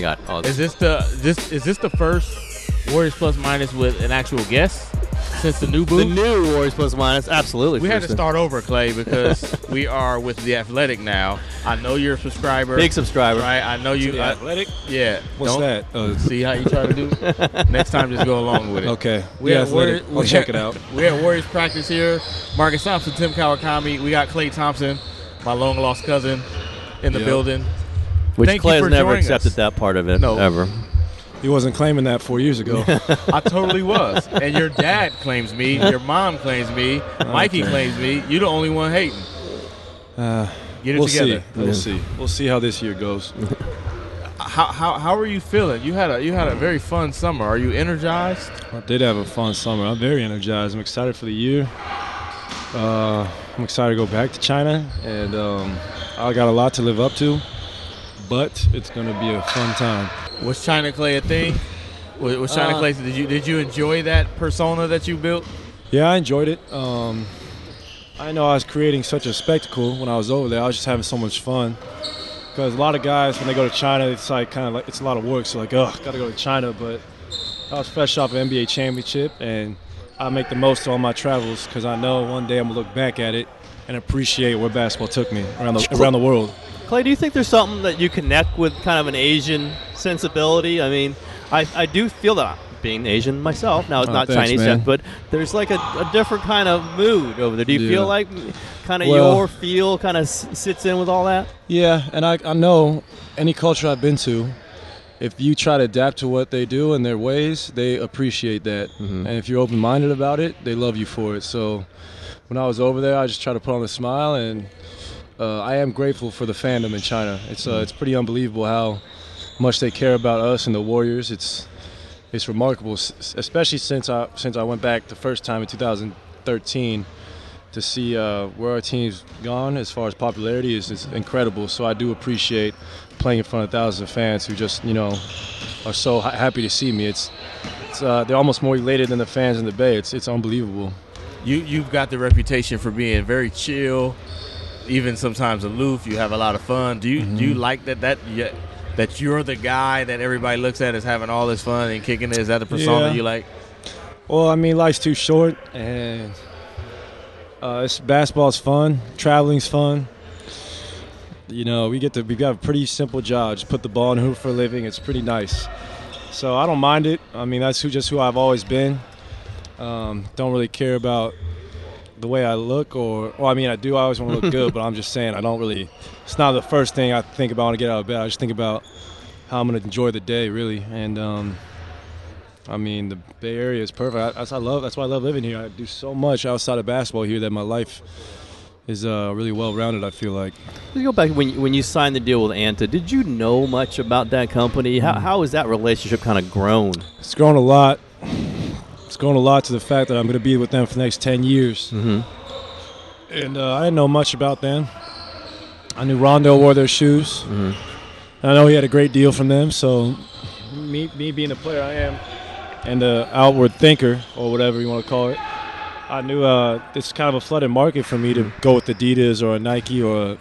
got all Is this. this the first Warriors Plus Minus with an actual guest since the new booth? The new Warriors Plus Minus, absolutely. We had to start over, Klay, because we are with The Athletic now. I know you're a subscriber. Big subscriber. Right? I know you. The Athletic? Yeah. What's that? See how you try to do? Next time, just go along with it. Okay. We The had Athletic. I'll check it out. We had Warriors practice here. Marcus Thompson, Tim Kawakami. We got Klay Thompson, my long-lost cousin, in the building. Which Thank Klay you for has never joining accepted us. that part of it, No. ever. He wasn't claiming that 4 years ago. I totally was. And your dad claims me. Your mom claims me. Mikey claims me. You're the only one hating. Get it We'll together. see. We'll see. We'll see how this year goes. How are you feeling? You had a very fun summer. Are you energized? I did have a fun summer. I'm very energized. I'm excited for the year. I'm excited to go back to China, and I got a lot to live up to, but it's going to be a fun time. Was China Klay a thing? Was China Klay? Did you enjoy that persona that you built? Yeah, I enjoyed it. I know I was creating such a spectacle when I was over there. I was just having so much fun. Because a lot of guys, when they go to China, it's like kind of like it's a lot of work. So like, got to go to China. But I was fresh off an NBA championship, and I make the most of all my travels because I know one day I'm gonna look back at it and appreciate where basketball took me around the world. Klay, do you think there's something that you connect with, kind of an Asian sensibility? I mean, I do feel that, being Asian myself. Now, it's not thanks, Chinese man. yet, but there's like a different kind of mood over there. Do you feel like kind of Well, your feel kind of sits in with all that? Yeah, and I know any culture I've been to, if you try to adapt to what they do and their ways, they appreciate that. And if you're open-minded about it, they love you for it. So when I was over there, I just tried to put on a smile, and I am grateful for the fandom in China. It's pretty unbelievable how much they care about us and the Warriors. It's remarkable, especially since I went back the first time in 2013 to see where our team's gone as far as popularity is incredible. So I do appreciate playing in front of thousands of fans who just are so happy to see me. They're almost more elated than the fans in the Bay. It's unbelievable. You've got the reputation for being very chill, even sometimes aloof. You have a lot of fun. Do you like that you're the guy that everybody looks at as having all this fun and kicking it? Is that the persona you like? Well, I mean, life's too short, and basketball's fun. Traveling's fun. We got a pretty simple job. Just put the ball in the hoop for a living. It's pretty nice. So I don't mind it. I mean, that's just who I've always been. Don't really care about the way I look, I do. I always want to look good, but I'm just saying I don't really. It's not the first thing I think about when I get out of bed. I just think about how I'm going to enjoy the day, really. And I mean, the Bay Area is perfect. That's why I love living here. I do so much outside of basketball here that my life is really well-rounded, I feel like. Let's go back when you signed the deal with Anta. Did you know much about that company? How has that relationship kind of grown? It's grown a lot. It's grown a lot to the fact that I'm going to be with them for the next 10 years. And I didn't know much about them. I knew Rondo wore their shoes. And I know he had a great deal from them. So me being the player I am and the outward thinker, or whatever you want to call it, I knew it's kind of a flooded market for me to go with Adidas or a Nike or an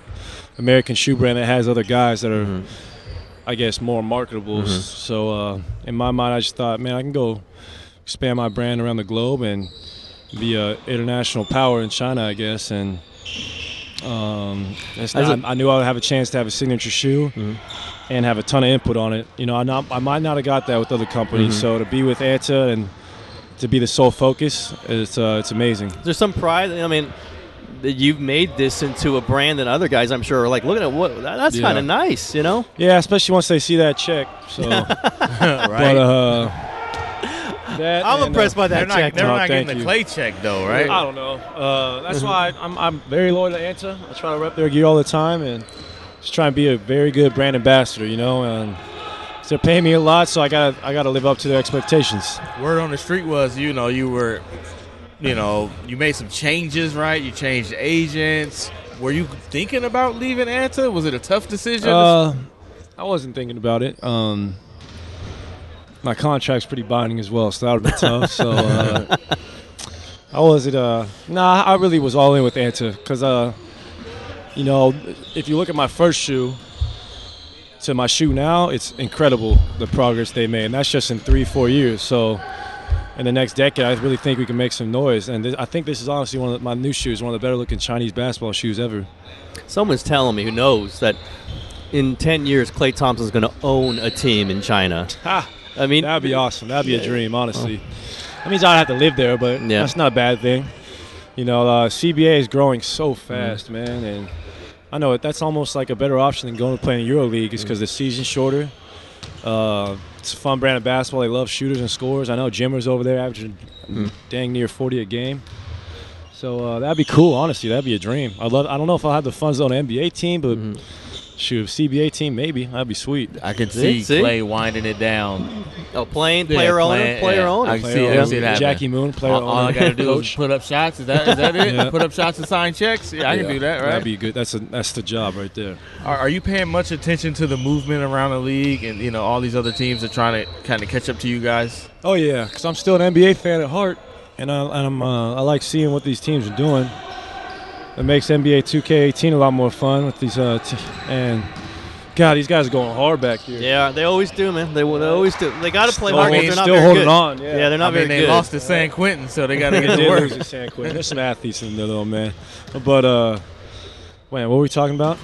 American shoe brand that has other guys that are, I guess, more marketable. So in my mind, I just thought, man, I can go expand my brand around the globe and be an international power in China, I guess. And I knew I would have a chance to have a signature shoe and have a ton of input on it. I might not have got that with other companies. So to be with Anta and to be the sole focus, it's amazing. There's some pride. I mean, that you've made this into a brand that other guys, I'm sure, are like, looking at what that's kind of nice, Yeah, especially once they see that check. So, right. But I'm impressed by that check. They're not thank getting you. the Klay check, though, right? I don't know. That's why I'm very loyal to Anta. I try to rep their gear all the time and just try and be a very good brand ambassador, and they're paying me a lot, so I gotta live up to their expectations. Word on the street was, you made some changes, right? You changed agents. Were you thinking about leaving Anta? Was it a tough decision? I wasn't thinking about it. My contract's pretty binding as well, so that would be tough. So I really was all in with Anta because, if you look at my first shoe, to my shoe now, it's incredible the progress they made, and that's just in 3-4 years. So in the next decade, I really think we can make some noise. And I think this is honestly my new shoes, one of the better looking Chinese basketball shoes ever. Someone's telling me who knows that in 10 years, Klay Thompson's going to own a team in China. Ha! I mean, that'd be awesome. That'd be a dream, honestly. That means I'd have to live there, but that's not a bad thing. You know, CBA is growing so fast, man, and I know that's almost like a better option than going to play in EuroLeague, is because the season's shorter. It's a fun brand of basketball. They love shooters and scorers. I know Jimmer's over there averaging dang near 40 a game. So that'd be cool, honestly. That'd be a dream. I don't know if I'll have the funds on an NBA team, but shoot, CBA team maybe. That'd be sweet. I can see Klay winding it down. Oh, player owner. I can see it happening. Jackie Moon, player owner. All I got to do is put up shots. Is that it? Yeah. Put up shots and sign checks? Yeah, I can do that, right? That'd be good. That's the job right there. Are you paying much attention to the movement around the league, and you know all these other teams are trying to kind of catch up to you guys? Oh yeah, because I'm still an NBA fan at heart, and I like seeing what these teams are doing. It makes NBA 2K18 a lot more fun with these and. God, these guys are going hard back here. Yeah, they always do, man. They always do. They got to play hard. They're not still very holding good. On. Yeah, they're not very good. They lost to San Quentin, so they got to get They to work. lose to San Quentin. There's some athletes in there, though, man. But what were we talking about?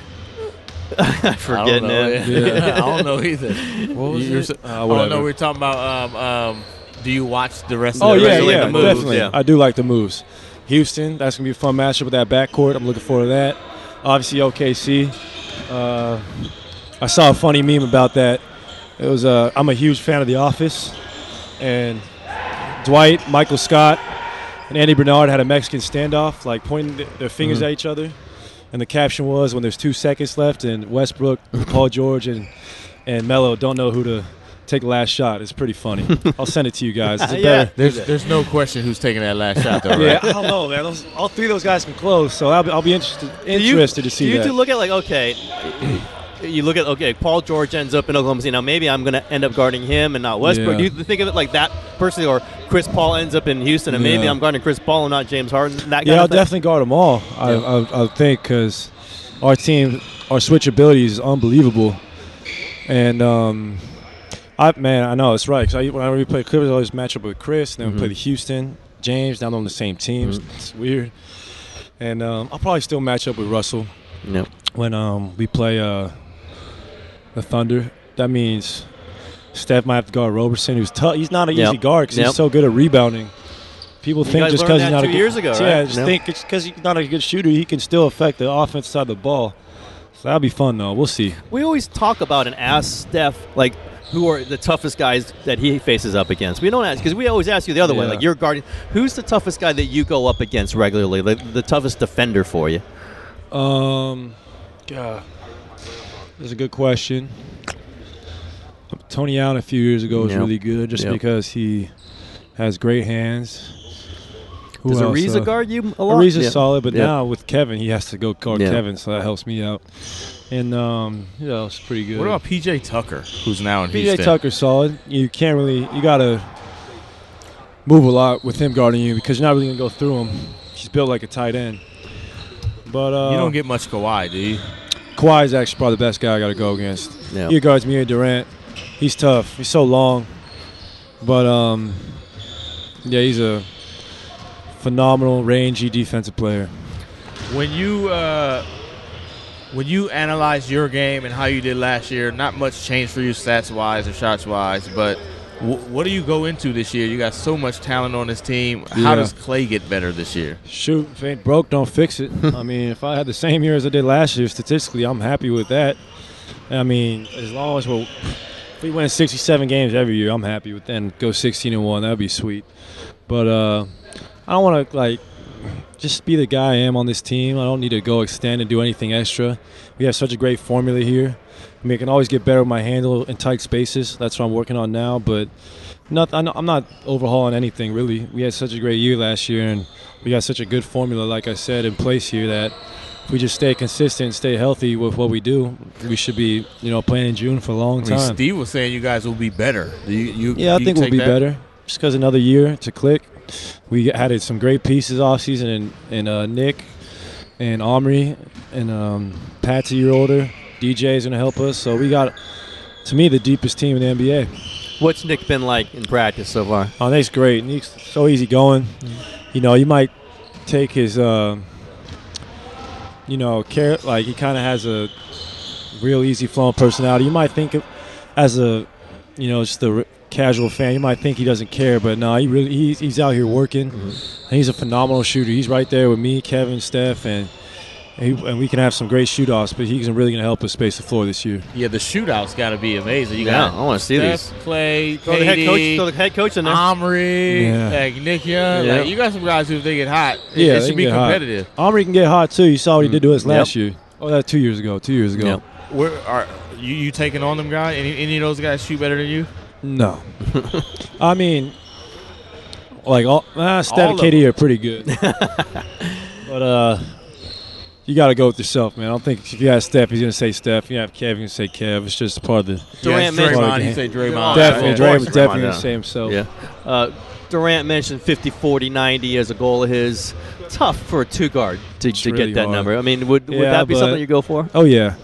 I forget now. Yeah. I don't know either. What was it? Whatever. No, we were talking about. Do you watch the rest Oh of the yeah, the moves, definitely. yeah. I do like the moves. Houston, that's gonna be a fun matchup with that backcourt. I'm looking forward to that. Obviously OKC. I saw a funny meme about that. It was I'm a huge fan of The Office, and Dwight, Michael Scott, and Andy Bernard had a Mexican standoff, like pointing their fingers at each other. And the caption was, when there's 2 seconds left, and Westbrook, Paul George, and Melo don't know who to take the last shot. It's pretty funny. I'll send it to you guys. It's better. There's no question who's taking that last shot, though, right? Yeah, I don't know, man. All 3 of those guys can close, so I'll be interested to see that. Do you look at, like, okay, you look at, Paul George ends up in Oklahoma City. Now, maybe I'm going to end up guarding him and not Westbrook. Yeah. Do you think of it like that personally, or Chris Paul ends up in Houston and maybe I'm guarding Chris Paul and not James Harden? That kind I'll of thing? definitely guard them all. I think, because our team, our switchability is unbelievable. And, I know, it's right. Because whenever we play Clippers, I always match up with Chris. And then we play the Houston, James, down on the same teams. It's weird. And I'll probably still match up with Russell when we play the Thunder. That means Steph might have to guard Roberson, who's tough. He's not an easy guard because he's so good at rebounding. People think just because he's not a good years ago, right? think it's because he's not a good shooter, he can still affect the offense side of the ball. So that'll be fun, though. We'll see. We always talk about and ask Steph, like, who are the toughest guys that he faces up against. We don't ask, because we always ask you the other way. Like, you're guarding. Who's the toughest guy that you go up against regularly? Like, the toughest defender for you? God, that's a good question. Tony Allen a few years ago was really good, just because he has great hands. Does Ariza guard you a lot? Ariza's solid, but now with Kevin, he has to go guard Kevin, so that helps me out. And it's pretty good. What about PJ Tucker, who's now in Houston? PJ Tucker's solid. You gotta move a lot with him guarding you because you're not really gonna go through him. He's built like a tight end. But you don't get much Kawhi, do you? Kawhi's actually probably the best guy I got to go against. Yeah. He guards me and Durant. He's tough. He's so long. But, he's a phenomenal, rangy defensive player. When you analyze your game and how you did last year, not much changed for you stats-wise or shots-wise, but what do you go into this year? You got so much talent on this team. How does Klay get better this year? Shoot, if it ain't broke, don't fix it. I mean, if I had the same year as I did last year, statistically, I'm happy with that. I mean, as long as if we win 67 games every year, I'm happy with that. And go 16-1, that'd be sweet. But I don't want to, just be the guy I am on this team. I don't need to go extend and do anything extra. We have such a great formula here. I mean, I can always get better with my handle in tight spaces. That's what I'm working on now. But I'm not overhauling anything, really. We had such a great year last year, and we got such a good formula, like I said, in place here that if we just stay consistent, stay healthy with what we do, we should be, playing in June for a long time. I mean, Steve was saying you guys will be better. I think we'll be better. Just because another year to click. We added some great pieces off season, and Nick and Omri and Pat's a year older. DJ's going to help us. So we got, to me, the deepest team in the NBA. What's Nick been like in practice so far? Oh, Nick's great. Nick's so easy going. You know, you might take his, like he kind of has a real easy flowing personality. You might think of, as a, just a casual fan, you might think he doesn't care, but no, he's out here working. And he's a phenomenal shooter. He's right there with me, Kevin, Steph, and we can have some great shoot-offs, but he's really going to help us space the floor this year. Yeah, the shoot-outs got to be amazing. I want to see Steph, these. Klay, Throw the head coach in there. Omri, Nick Young. Yeah. Like, you got some guys who, if they get hot, Yeah, it should be competitive. Omri can get hot, too. You saw what he did to us last year. Oh, that 2 years ago. 2 years ago. Yep. Where are you taking on them guys? Any of those guys shoot better than you? No. I mean, Steph and KD are pretty good. But you got to go with yourself, man. I don't think if you have Steph, he's going to say Steph. If you have Kev, he's going to say Kev. It's just part of the Durant Draymond, he say Draymond. Definitely. Of Draymond's course, definitely Draymond, going to say himself. Yeah. Durant mentioned 50, 40, 90 as a goal of his. Tough for a two-guard to really get that hard. number. I mean, would that be something you go for? Oh, yeah.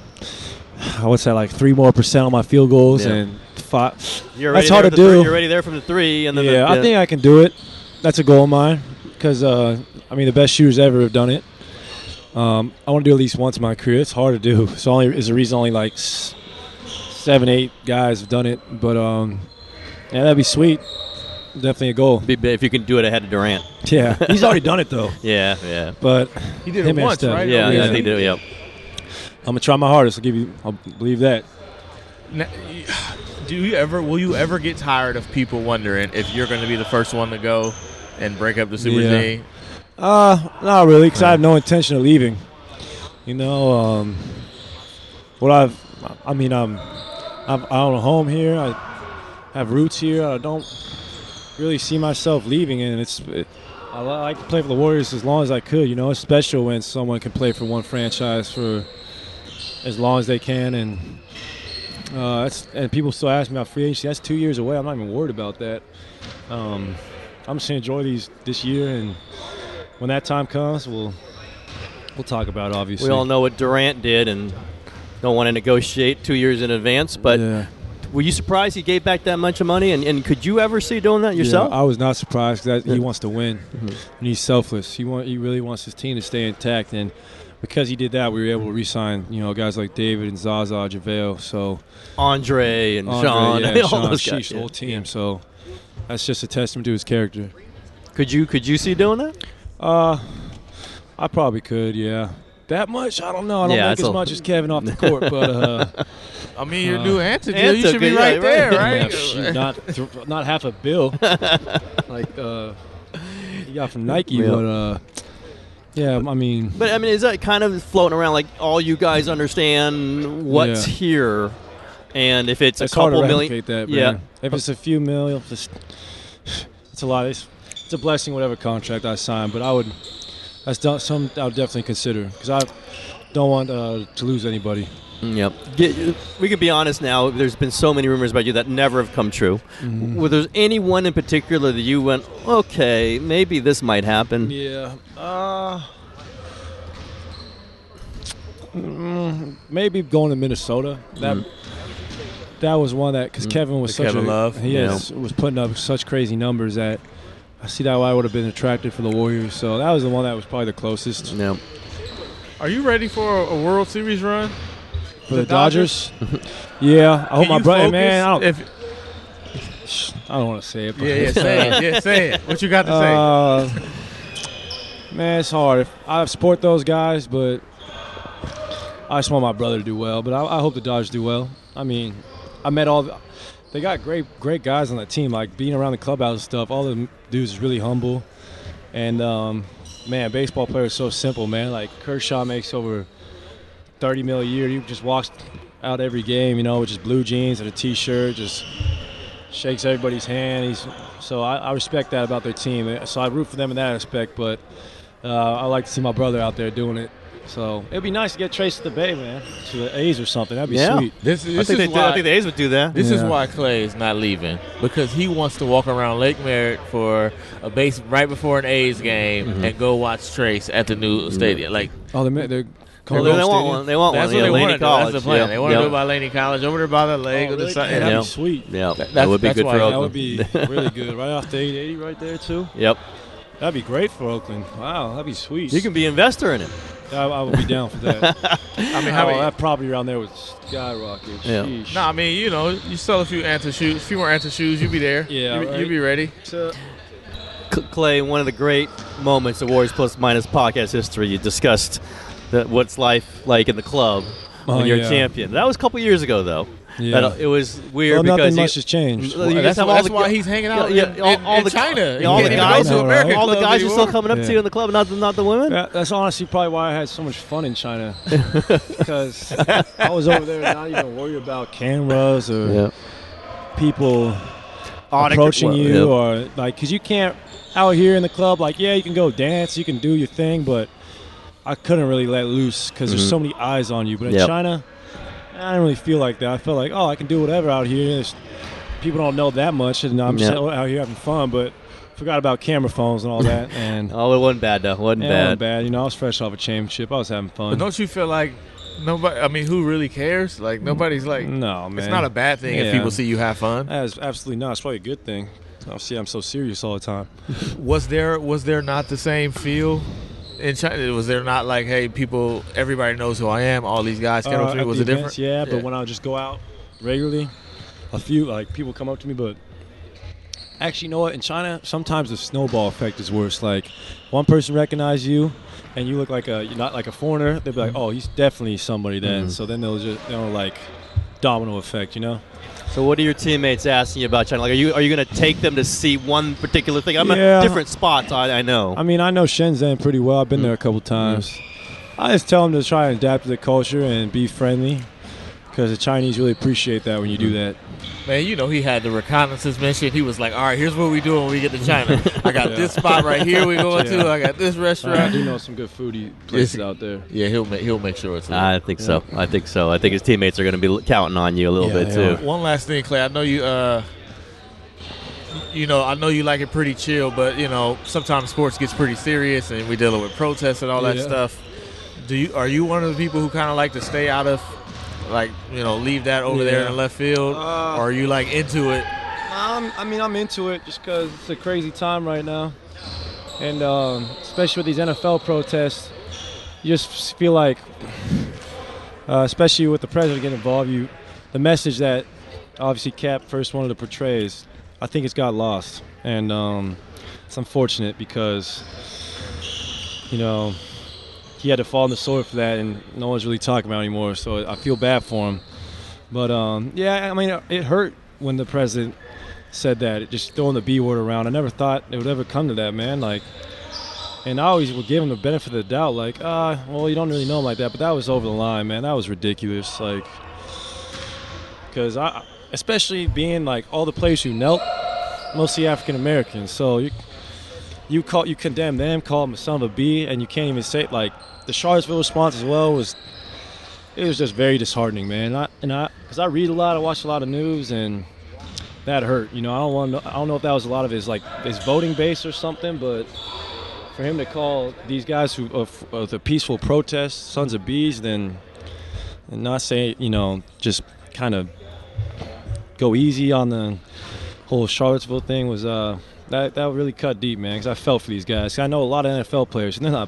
What's that, like 3% more on my field goals and 5? That's hard to do. You're already there from the 3. And then I think I can do it. That's a goal of mine because, the best shooters ever have done it. I want to do it at least once in my career. It's hard to do. It's a reason only like 7, 8 guys have done it. But, that'd be sweet. Definitely a goal. If you can do it ahead of Durant. Yeah. He's already done it, though. Yeah. But he did it once, right? Yeah, I think he did. Yep. I'm gonna try my hardest. I'll believe that. Now, will you ever get tired of people wondering if you're going to be the first one to go and break up the super team? Not really, because I have no intention of leaving. I'm own a home here. I have roots here. I don't really see myself leaving, and I like to play for the Warriors as long as I could. It's special when someone can play for one franchise for as long as they can, and people still ask me about free agency. That's 2 years away. I'm not even worried about that. I'm just gonna enjoy this year, and when that time comes, we'll talk about it, obviously. We all know what Durant did, and don't want to negotiate 2 years in advance, but. Yeah. Were you surprised he gave back that much of money? And could you ever see doing that yourself? Yeah, I was not surprised because he wants to win. And he's selfless. He really wants his team to stay intact. And because he did that, we were able to re-sign, guys like David and Zaza, JaVale. So Andre and Sean. All Sean, those guys. the whole team. Yeah. So that's just a testament to his character. Could you see doing that? I probably could, yeah. That much? I don't know. I don't make as much as Kevin off the court, but your new Anta deal, you should be right there, right? Yeah, not half a bill like you got from Nike, but is that kind of floating around like all you guys understand what's here, and if it's a couple hard to million, that, man. If it's a few million, it's a lot. It's a blessing, whatever contract I sign, but I would definitely consider because I don't want to lose anybody. Yep. We can be honest now. There's been so many rumors about you that never have come true. Mm-hmm. Were there any one in particular that you went, okay, maybe this might happen? Yeah. Maybe going to Minnesota. That was one that because Kevin was Kevin Love. He was putting up such crazy numbers that I see that why I would have been attracted for the Warriors. So that was the one that was probably the closest. Yeah. Are you ready for a World Series run? For the Dodgers? Yeah. I hope my brother, man. I don't want to say it. But say it. What you got to say? Man, it's hard. I support those guys, but I just want my brother to do well. But I hope the Dodgers do well. I mean, I met they got great guys on that team. Like being around the clubhouse and stuff, all the dudes is really humble. And, man, baseball players are so simple, man. Like Kershaw makes over $30 million a year. He just walks out every game, with just blue jeans and a T-shirt, just shakes everybody's hand. So I respect that about their team. So I root for them in that aspect. But I like to see my brother out there doing it. So it'd be nice to get Trace to the Bay, man, to the A's or something. That'd be Yeah. sweet. I I think the A's would do that. This is Yeah. why Klay is not leaving, because he wants to walk around Lake Merritt for a base right before an A's game and go watch Trace at the new stadium. Like, Oh, they're Well, calling they it want stadium? one. They want that's one. what they Laney want to do. College. That's the plan. Yeah. They want to Yeah. do it by Laney College, over there by the lake Oh, or the really? side. Yeah, that'd Yeah. be sweet. Yeah, That- that would be that's good why for that That Oakland. would be really good. Right off the 880 right there, too. Yep. That'd be great for Oakland. Wow, that'd be sweet. You can be investor in it. I would be down for that. I mean, how many? that property around there would skyrocket. Yeah. Sheesh. No, I mean, you sell a few more Anta shoes, you'd be there. Yeah, you'd right. be ready. Clay, one of the great moments of Warriors Plus Minus podcast history, you discussed what's life like in the club when you're a champion. That was a couple years ago, though. Yeah. It was weird Well, because nothing much has changed. That's why he's hanging out in China. all the guys, know, right? all the guys are still anymore. coming up to you in the club, not the women. Yeah, that's honestly probably why I had so much fun in China. Because I was over there not even worried about cameras or people approaching you or like, because you can't out here in the club, like, yeah, you can go dance, you can do your thing, but I couldn't really let loose because there's so many eyes on you. But in China, I didn't really feel like that. I felt like, oh, I can do whatever out here. People don't know that much, and I'm just out here having fun, but forgot about camera phones and all that. And it wasn't bad, though. It wasn't bad. You know, I was fresh off a championship. I was having fun. But don't you feel like nobody, I mean, who really cares? Like, nobody's like, no, man. It's not a bad thing if people see you have fun. That's absolutely not. It's probably a good thing. See, I'm so serious all the time. Was there not the same feel in China? Was there not like, hey, everybody knows who I am, all these guys come up to me? Was it different? Yeah, but when I just go out regularly, a few people come up to me, but actually, you know what? In China, sometimes the snowball effect is worse. Like, one person recognizes you, and you look like you're not like a foreigner. They'll be like, oh, he's definitely somebody then. So then they'll like domino effect, you know? So what are your teammates asking you about China? Like, are you going to take them to see one particular thing? I'm at different spots, I know. I mean, I know Shenzhen pretty well. I've been there a couple times. I just tell them to try and adapt to the culture and be friendly, because the Chinese really appreciate that when you do that. Man, he had the reconnaissance mission. He was like, all right, here's what we do when we get to China. I got this spot right here we going to. I got this restaurant. I do know some good foodie places out there. Yeah, he'll make sure it's there. I think so. I think his teammates are going to be counting on you a little bit, too. One last thing, Klay. I know you I know you like it pretty chill, but, sometimes sports gets pretty serious, and we're dealing with protests and all that stuff. Are you one of the people who kind of like to stay out of, like, leave that over there in the left field, or are you like into it? I'm into it just because it's a crazy time right now, and especially with these NFL protests, you just feel like, especially with the president getting involved, the message that obviously Cap first wanted to portray is, I think it's got lost, and it's unfortunate because he had to fall on the sword for that, and no one's really talking about it anymore. So I feel bad for him. But it hurt when the president said that, just throwing the B word around. I never thought it would ever come to that, man. Like, and I always would give him the benefit of the doubt, like, well, you don't really know him like that. But that was over the line, man. That was ridiculous. Like, because especially being like all the players who knelt, mostly African Americans. So you condemn them, call them a son of a B, and you can't even say, like, the Charlottesville response as well was just very disheartening, man. Because I read a lot, I watch a lot of news, and that hurt. I don't know if that was a lot of his voting base or something, but for him to call these guys who of the peaceful protest sons of Bs, and not say, just kind of go easy on the whole Charlottesville thing was that really cut deep, man, because I felt for these guys. I know a lot of NFL players, and they're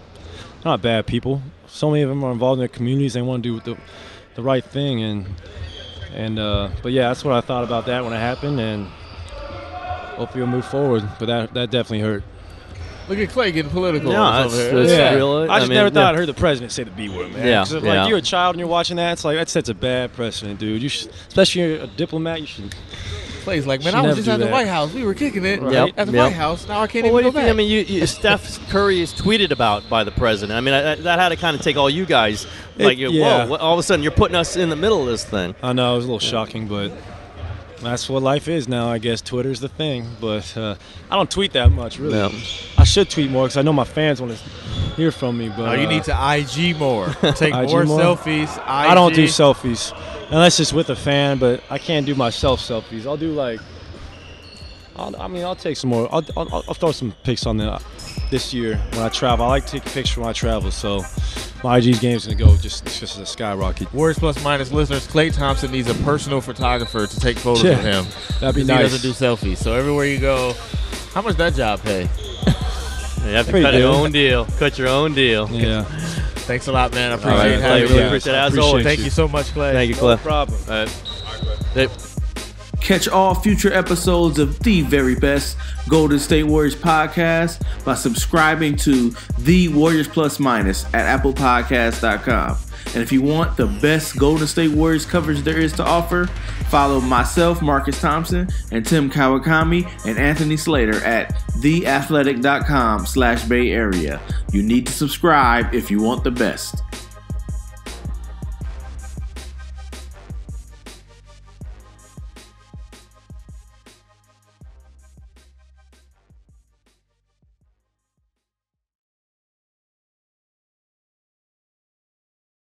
not bad people. So many of them are involved in their communities. They want to do the right thing, but yeah, that's what I thought about that when it happened, and hopefully we'll move forward. But that definitely hurt. Look at Klay getting political. No, over that's here. real. I just never thought I heard the president say the B word, man. Yeah, Like, you're a child and you're watching that, it's like, that sets a bad precedent, dude. Especially you're a diplomat, you should. Klay's like, man, I was just at the White House. We were kicking it at the White House. Now I can't even go back. I mean, Steph Curry is tweeted about by the president. I mean, that had to kind of take all you guys. Like, whoa, all of a sudden you're putting us in the middle of this thing. I know, it was a little shocking, but That's what life is now, I guess. Twitter's the thing, but I don't tweet that much, really. No. I should tweet more because I know my fans want to hear from me. But you need to IG more. Take IG more more? selfies. IG. I don't do selfies unless it's with a fan, but I can't do myself selfies. I'll do like, I'll take some more. I'll throw some pics on there this year when I travel. I like to take a picture when I travel, so my IG's game's gonna go just a skyrocket. Warriors Plus Minus listeners, Klay Thompson needs a personal photographer to take photos of him. That'd be He nice. doesn't do selfies, so everywhere you go, how much that job pay? You have to Pretty cut good. your own deal. Cut your own deal. Yeah. Thanks a lot, man. I All appreciate right, having really you. appreciate it as Appreciate always. Thank you so much, Klay. Thank you, No Cliff. problem. Catch all future episodes of the very best Golden State Warriors podcast by subscribing to The Warriors Plus Minus at applepodcast.com. And if you want the best Golden State Warriors coverage there is to offer, follow myself, Marcus Thompson, and Tim Kawakami and Anthony Slater at theathletic.com/Bay Area. You need to subscribe if you want the best.